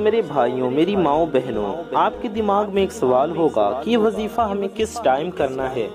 میرے بھائیوں، میری ماؤں بہنوں، آپ کے دماغ میں ایک سوال ہوگا کہ یہ وظیفہ ہمیں کس ٹائم کرنا ہے؟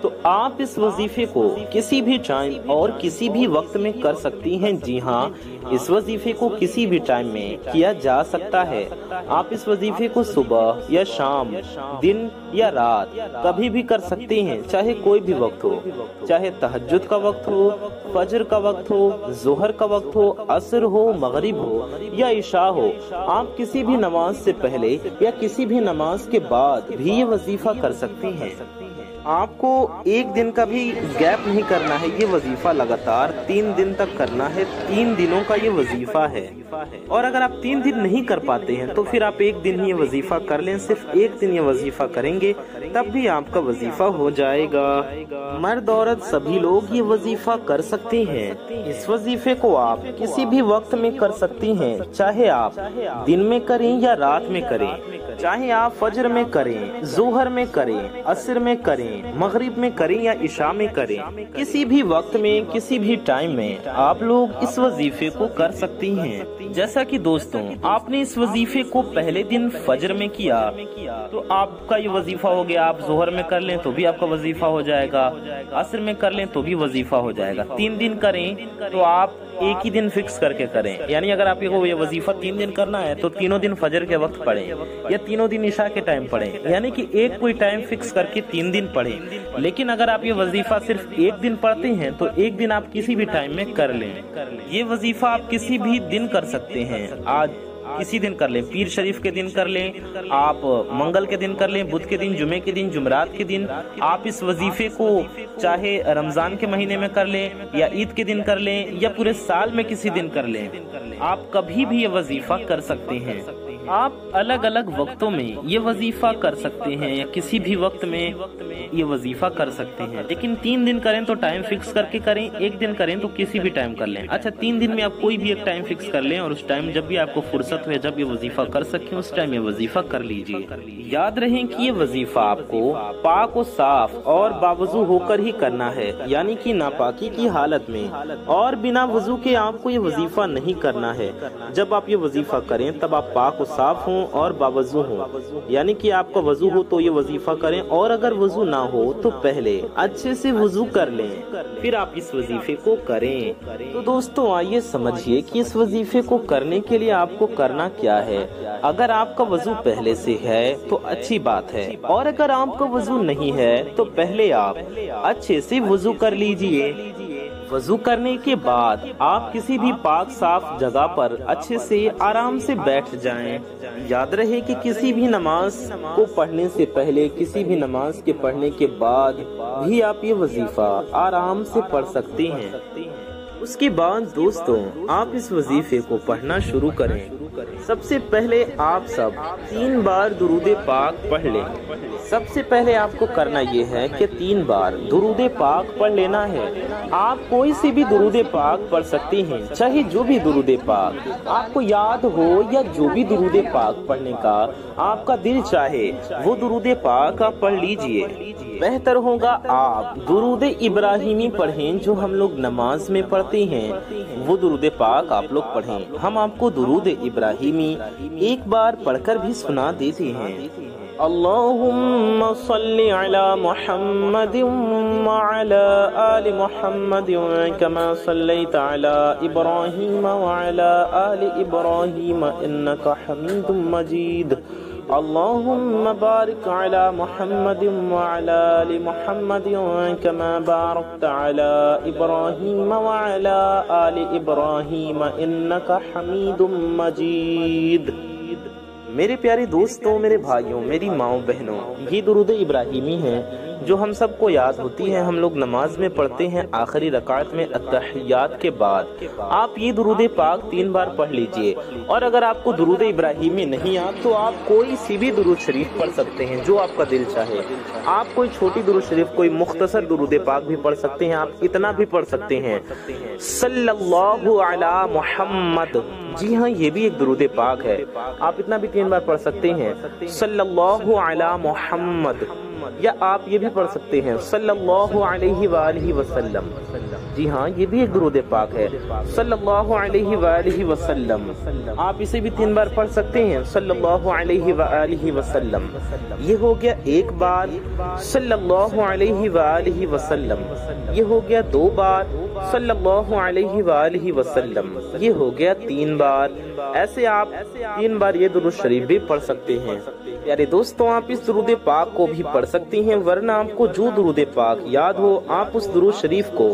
تو آپ اس وظیفے کو کسی بھی ٹائم اور کسی بھی وقت میں کر سکتی ہیں۔ جی ہاں، اس وظیفے کو کسی بھی ٹائم میں کیا جا سکتا ہے۔ آپ اس وظیفے کو صبح یا شام، دن یا رات کبھی بھی کر سکتے ہیں، چاہے کوئی بھی وقت ہو، چاہے تہجد کا وقت ہو، فجر کا وقت ہو، ظہر کا وقت ہو، عصر ہو، مغرب ہو یا عشاء ہو۔ آپ کسی بھی نماز سے پہلے یا کسی بھی نماز کے بعد بھی یہ وظیفہ کر سکتی ہیں۔ آپ کو ایک دن کا بھی گیپ نہیں کرنا ہے، یہ وظیفہ لگاتار 3 دن تک کرنا ہے۔ 3 دنوں کا یہ وظیفہ ہے، اور اگر آپ 3 دن نہیں کر پاتے ہیں تو پھر آپ ایک دن ہی یہ وظیفہ کر لیں۔ صرف ایک دن یہ وظیفہ کریں گے تب بھی آپ کا وظیفہ ہو جائے گا۔ مرد عورت سبھی لوگ یہ وظیفہ کر سکتے ہیں۔ اس وظیفے کو آپ کسی بھی وقت میں کر سکتی ہیں، چاہے آپ دن میں کریں یا رات میں کریں، چاہے آپ فجر میں کریں، ظہر میں کریں، عصر میں کریں، مغرب میں کریں یا عشاء میں کریں، کسی بھی وقت میں کسی بھی ٹائم میں آپ لوگ اس وظیفے کو کر سکتی ہیں۔ جیسا کہ دوستوں، آپ نے اس وظیفے کو پہلے دن فجر میں کیا تو آپ کا یہ وظیفہ ہو گیا۔ آپ ظہر میں کر لیں تو بھی آپ کا وظیفہ ہو جائے گا، عصر میں کر لیں تو بھی وظیفہ ہو جائے گا۔ 3 دن کریں تو آپ ایک ہی دن فکس کر کے کریں، یعنی اگر آپ کو یہ وظیفہ 3 دن کرنا ہے تو تینوں دن فجر کے وقت پڑھیں یا تینوں دن عشاء کے ٹائم پڑھیں، یعنی کہ ایک کوئی ٹائم فکس کر کے 3 دن پڑھیں۔ لیکن اگر آپ یہ وظیفہ صرف ایک دن پڑھتے ہیں تو ایک دن آپ کسی بھی ٹائم میں کر لیں۔ یہ وظیفہ آپ کسی بھی دن کر سکتے ہیں، آج کسی دن کر لیں، پیر شریف کے دن کر لیں، آپ منگل کے دن کر لیں، بدھ کے دن، جمعے کے دن، جمعرات کے دن۔ آپ اس وظیفے کو چاہے رمضان کے مہینے میں کر لیں یا عید کے دن کر لیں یا پورے سال میں کسی دن کر لیں، آپ کبھی بھی یہ وظیفہ کر سکتے ہیں۔ آپ الگ الگ وقتوں میں یہ وظیفہ کر سکتے ہیں یا کسی بھی وقت میں یہ وظیفہ کر سکتے ہیں، لیکن 3 دن کریں تو ٹائم فکس کر کے کریں، ایک دن کریں تو کسی بھی ٹائم کر لیں۔ اچھا، 3 دن میں آپ کوئی بھی ایک ٹائم فکس کر لیں اور اس ٹائم جب بھی آپ کو فرصت ہوئے، جب یہ وظیفہ کر سکیں، اس ٹائم یہ وظیفہ کر لیجئے۔ یاد رہیں کہ یہ وظیفہ آپ کو پاک و صاف اور باوضو ہو کر ہی کرنا ہے، یعنی کہ ناپاکی کی حالت میں اور بنا وضو کے آپ کو یہ وظیفہ نہیں کرنا ہے۔ جب آپ یہ وظیفہ کریں تب آپ پاک و صاف ہوں اور باوضو ہوں، یعنی کہ آپ کا وضو ہو تو یہ وظیفہ کریں، اور اگر وضو نہ ہو تو پہلے اچھے سے وضو کر لیں، پھر آپ اس وظیفے کو کریں۔ تو دوستوں، آئیے سمجھیے کہ اس وظیفے کو کرنے کے لیے آپ کو کرنا کیا ہے۔ اگر آپ کا وضو پہلے سے ہے تو اچھی بات ہے، اور اگر آپ کا وضو نہیں ہے تو پہلے آپ اچھے سے وضو کر لیجئے۔ وضو کرنے کے بعد آپ کسی بھی پاک صاف جگہ پر اچھے سے آرام سے بیٹھ جائیں۔ یاد رہے کہ کسی بھی نماز کو پڑھنے سے پہلے، کسی بھی نماز کے پڑھنے کے بعد بھی آپ یہ وظیفہ آرام سے پڑھ سکتے ہیں۔ اس کے بعد دوستوں، آپ اس وظیفے کو پڑھنا شروع کریں۔ سب سے پہلے آپ سب 3 بار درود پاک پڑھ لیں۔ سب سے پہلے آپ کو کرنا یہ ہے کہ 3 بار درود پاک پڑھ لینا ہے۔ آپ کوئی سی بھی درود پاک پڑھ سکتے ہیں، چاہے جو بھی درود پاک آپ کو یاد ہو یا جو بھی درود پاک پڑھنے کا آپ کا دل چاہے وہ درود پاک آپ پڑھ لیجئے۔ بہتر ہوگا آپ درود ابراہیمی پڑھیں جو ہم لوگ نماز میں پڑھتے ہیں، وہ درود پاک آپ لوگ پڑھیں۔ ہم آپ کو درود ابراہیمی ایک بار پڑھ کر بھی سنا دیتے ہیں۔ اللہم صلی علی محمد وعلی آل محمد کما صلیت علی ابراہیم وعلی آل ابراہیم انکا حمید مجید۔ اللہم بارک علی محمد وعلی آل محمد کما بارکت علی ابراہیم وعلی آل ابراہیم انکا حمید مجید۔ میرے پیارے دوستوں، میرے بھائیوں، میری ماؤں بہنوں، یہ درود ابراہیمی ہے جو ہم سب کو یاد ہوتی ہے، ہم لوگ نماز میں پڑھتے ہیں آخری رکعت میں التحیات کے بعد۔ آپ یہ درود پاک 3 بار پڑھ لیجئے، اور اگر آپ کو درود ابراہیمی نہیں آتا تو آپ کوئی سی بھی درود شریف پڑھ سکتے ہیں جو آپ کا دل چاہے۔ آپ کوئی چھوٹی درود شریف، کوئی مختصر درود پاک بھی پڑھ سکتے ہیں، آپ اتنا بھی پڑھ سکتے ہیں صلی اللہ علی محمد۔ جی ہاں، یہ بھی ایک درود پاک ہے، آپ اتنا بھی 3 بار پڑھ سکتے ہیں صلی اللہ علی محمد، یا آپ یہ بھی پڑھ سکتے ہیں صلی اللہ علیہ وآلہ وسلم۔ جی ہاں یہ بھی ایک درود پاک ہے، صلی اللہ علیہ وآلہ وسلم۔ آپ اسے بھی 3 بار پڑھ سکتے ہیں، صلی اللہ علیہ وآلہ وسلم۔ یہ ہو گیا 1 بار، صلی اللہ علیہ وآلہ وسلم۔ یہ ہو گیا 2 بار، صلی اللہ علیہ وآلہ وسلم۔ یہ ہو گیا 3 بار۔ ایسے آپ 3 بار یہ درود شریف بھی پڑھ سکتے ہیں۔ پیارے دوستوں، آپ اس درود پاک کو بھی پڑھ سکتے ہیں، ورنہ آپ کو جو درود پاک یاد ہو آپ اس درود شریف کو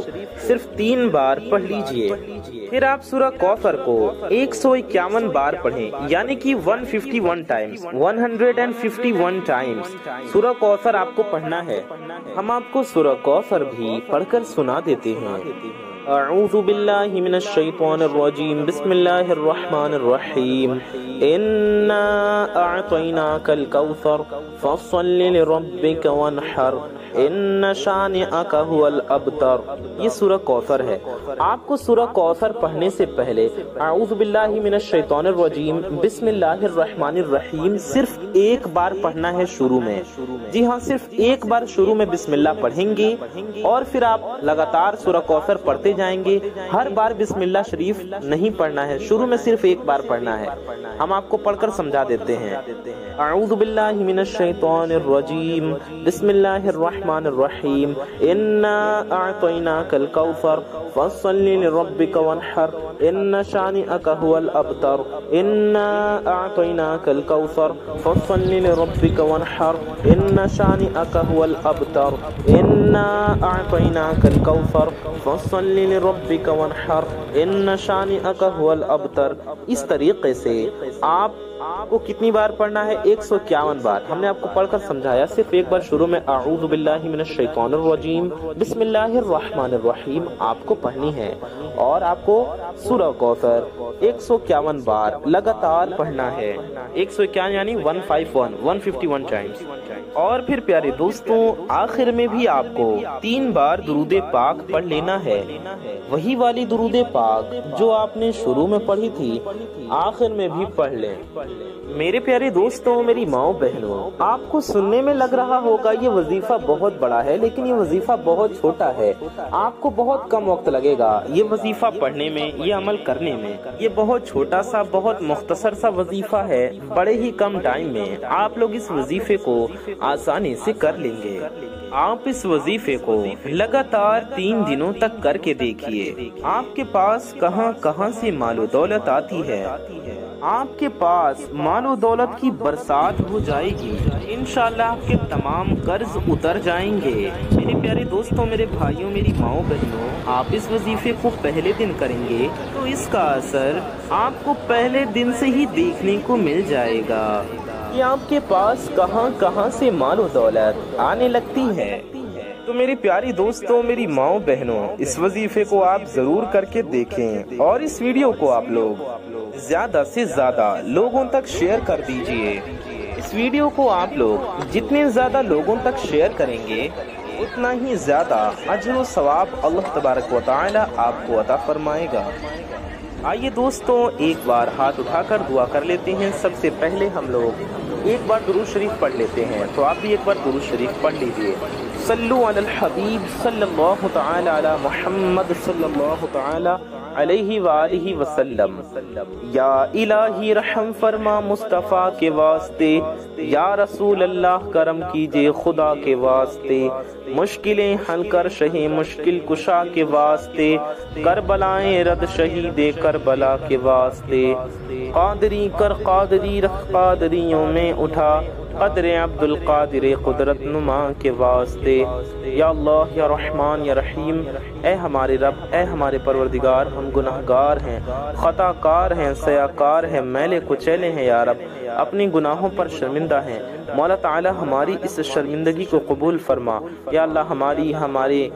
صرف 3 بار پڑھ لیجئے۔ پھر آپ سورہ کوثر کو 151 بار پڑھیں، یعنی کہ 151 ٹائمز، 151 ٹائمز سورہ کوثر آپ کو پڑھنا ہے۔ ہم آپ کو سورہ کوثر بھی پڑھ کر سنا دیتے ہیں۔ اعوذ باللہ من الشیطان الرجیم، بسم اللہ الرحمن الرحیم۔ انا اعطیناک الکوثر فصل لربک وانحر ان شانئک هو الابتر۔ یہ سورہ کوثر ہے۔ آپ کو سورہ کوثر پڑھنے سے پہلے اعوذ باللہ من الشیطان الرجیم بسم اللہ الرحمن الرحیم صرف 1 بار پڑھنا ہے شروع میں۔ جی ہاں، صرف 1 بار شروع میں بسم اللہ پڑھیں گے اور پھر آپ لگاتار سورہ کوثر پڑھتے جائیں گے۔ ہر بار بسم اللہ شریف نہیں پڑھنا ہے، شروع میں صرف 1 بار پڑھنا ہے۔ ہم آپ کو پڑھ کر سمجھا دیتے ہیں۔ اعوذ باللہ من الشیطان الرجیم بسم اللہ الرحمن الرحیم۔ انا اعطیناک الکوثر فصل لربک وانحر ان شانئک هو الابتر۔ انا اعطیناک الکوثر فصل لربک وانحر ان شانئک هو الابتر۔ انا اعطیناک الکوثر فصل لربک وانحر ان شانئک هو الابتر۔ اس طریقے سے آپ کو کتنی بار پڑھنا ہے؟ 151 بار۔ ہم نے آپ کو پڑھ کر سمجھایا، صرف 1 بار شروع میں اعوذ باللہ من الشیطان الرجیم بسم اللہ الرحمن الرحیم آپ کو پڑھنی ہے، اور آپ کو سورہ کوثر 151 بار لگاتار پڑھنا ہے۔ 151 یعنی 151 ٹائمز۔ اور پھر پیارے دوستوں، آخر میں بھی آپ کو 3 بار درود پاک پڑھ لینا ہے، وہی والی درود پاک جو آپ نے شروع میں پڑھی تھی آخر میں بھی پڑھ لیں۔ میرے پیارے دوستوں، میری ماؤں بہنوں، آپ کو سننے میں لگ رہا ہوگا یہ وظیفہ بہت بڑا ہے، لیکن یہ وظیفہ بہت چھوٹا ہے۔ آپ کو بہت کم وقت لگے گا یہ وظیفہ پڑھنے میں، یہ عمل کرنے میں۔ یہ بہت چھوٹا سا، بہت مختصر سا وظیفہ ہے، بڑے ہی کم ٹائم میں آپ لوگ اس وظیفے کو آسانی سے کر لیں گے۔ آپ اس وظیفے کو لگاتار 3 دنوں تک کر کے دیکھیے، آپ کے پاس کہاں کہاں سے مال و دولت آتی ہے۔ آپ کے پاس مال و دولت کی برسات ہو جائے گی، انشاءاللہ آپ کے تمام قرض اتر جائیں گے۔ میرے پیارے دوستوں، میرے بھائیوں، میری ماؤں بہنوں، آپ اس وظیفے کو پہلے دن کریں گے تو اس کا اثر آپ کو پہلے دن سے ہی دیکھنے کو مل جائے گا کہ آپ کے پاس کہاں کہاں سے مال و دولت آنے لگتی ہے۔ تو میری پیاری دوستوں، میری ماؤں بہنوں، اس وظیفے کو آپ ضرور کر کے دیکھیں، اور اس ویڈیو کو آپ لوگ زیادہ سے زیادہ لوگوں تک شیئر کر دیجئے۔ اس ویڈیو کو آپ لوگ جتنے زیادہ لوگوں تک شیئر کریں گے اتنا ہی زیادہ اجر و ثواب اللہ تبارک و تعالی آپ کو عطا فرمائے گا۔ آئیے دوستوں، ایک بار ہاتھ اٹھا کر دعا کر لیتے ہیں۔ سب سے پہلے ہم لوگ ایک بار درود شریف پڑھ لیتے ہیں، تو آپ بھی ایک بار درود شریف پڑھ لیجئے۔ صلو علی الحبیب صلی اللہ تعالی علی محمد صلی اللہ تعالی علیہ وآلہ وسلم۔ یا الہی رحم فرما مصطفیٰ کے واسطے، یا رسول اللہ کرم کیجئے خدا کے واسطے، مشکلیں حل کر شہی مشکل کشا کے واسطے، کربلائیں رد شہید کربلا کے واسطے، قادری کر قادری رکھ قادریوں میں اٹھا، قدر عبد القادر قدرت نما کے واسطے۔ یا اللہ، یا رحمان، یا رحیم، اے ہمارے رب، اے ہمارے پروردگار، ہم گناہگار ہیں، خطا کار ہیں، سیاکار ہیں، میلے کچیلے ہیں، یا رب اپنی گناہوں پر شرمندہ ہیں۔ مولا تعالی ہماری اس شرمندگی کو قبول فرما۔ یا اللہ، ہماری، ہمارے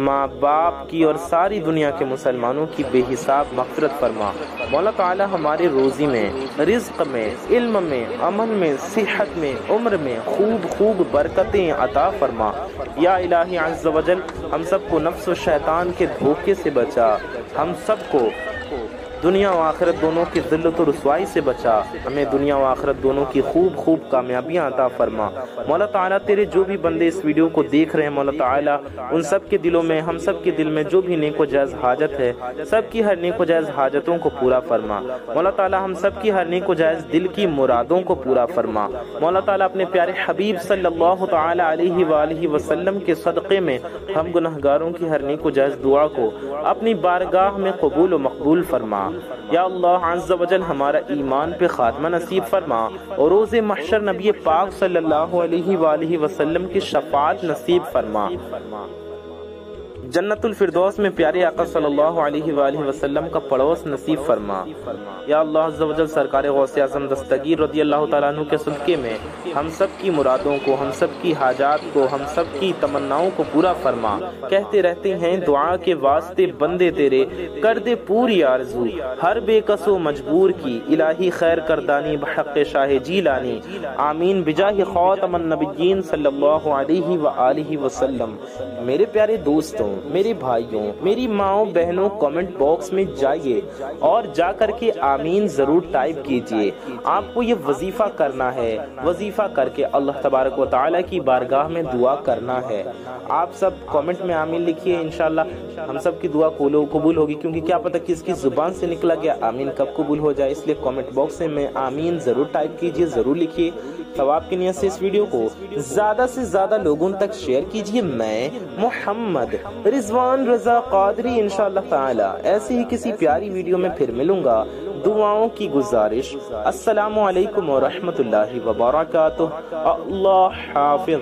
ماں باپ کی اور ساری دنیا کے مسلمانوں کی بے حساب مغفرت فرما۔ مولا تعالی ہمارے روزی میں، رزق میں، علم میں، امن میں، صحت میں، عمر میں خوب برکتیں عطا فرما۔ یا الہی عز و جل، ہم سب کو نفس و شیطان کے دھوکے سے بچا، ہم سب کو دنیا و آخرت دونوں کی ذلت و رسوائی سے بچا، ہمیں دنیا و آخرت دونوں کی خوب کامیابیاں عطا فرما۔ مولا تعالیٰ تیرے جو بھی بندے اس ویڈیو کو دیکھ رہے ہیں مولا تعالیٰ ان سب کے دلوں میں، ہم سب کے دل میں جو بھی نیک و جائز حاجت ہے، سب کی ہر نیک و جائز حاجتوں کو پورا فرما۔ مولا تعالیٰ ہم سب کی ہر نیک و جائز دل کی مرادوں کو پورا فرما۔ مولا تعالیٰ اپنے پیارے حبیب صلی اللہ تعالیٰ علیہ وآلہ وسلم کے صدقے میں ہم گنہگاروں کی ہر نیک و جائز دعا کو اپنی بارگاہ میں قبول و مقبول فرما۔ یا اللہ عز و جل ہمارا ایمان پہ خاتمہ نصیب فرما اور روز محشر نبی پاک صلی اللہ علیہ وآلہ وسلم کی شفاعت نصیب فرما۔ جنت الفردوس میں پیارے آقا صلی اللہ علیہ وآلہ وسلم کا پڑوس نصیب فرما۔ یا اللہ عز و جل سرکار غوث اعظم دستگیر رضی اللہ تعالیٰ عنہ کے صدقے میں ہم سب کی مرادوں کو، ہم سب کی حاجات کو، ہم سب کی تمناؤں کو پورا فرما۔ کہتے رہتے ہیں دعا کے واسطے بندے تیرے، کر دے پوری آرزو ہر بے کس و مجبور کی، الہی خیر کردانی بحق شاہ جیلانی، آمین بجاہ خاتم النبیین صلی اللہ علیہ وآلہ وسلم۔ میرے پیارے دوستوں، میرے بھائیوں، میری ماؤں بہنوں، کامنٹ باکس میں جائیے اور جا کر کے آمین ضرور ٹائپ کیجئے۔ آپ کو یہ وظیفہ کرنا ہے، وظیفہ کر کے اللہ تبارک و تعالیٰ کی بارگاہ میں دعا کرنا ہے۔ آپ سب کامنٹ میں آمین لکھیے، انشاءاللہ ہم سب کی دعا قبول ہوگی، کیونکہ کیا پتہ کس کی زبان سے نکلا گیا آمین کب قبول ہو جائے، اس لیے کامنٹ باکس میں آمین ضرور ٹائپ کیجئے، ضرور لکھیے۔ ثواب کی نیت سے اس ویڈیو کو زیادہ سے زیادہ لوگوں تک شیئر کیجئے۔ میں محمد رضوان رضا قادری انشاءاللہ تعالی ایسی ہی کسی پیاری ویڈیو میں پھر ملوں گا۔ دعاؤں کی گزارش، السلام علیکم ورحمۃ اللہ وبرکاتہ۔ اللہ حافظ۔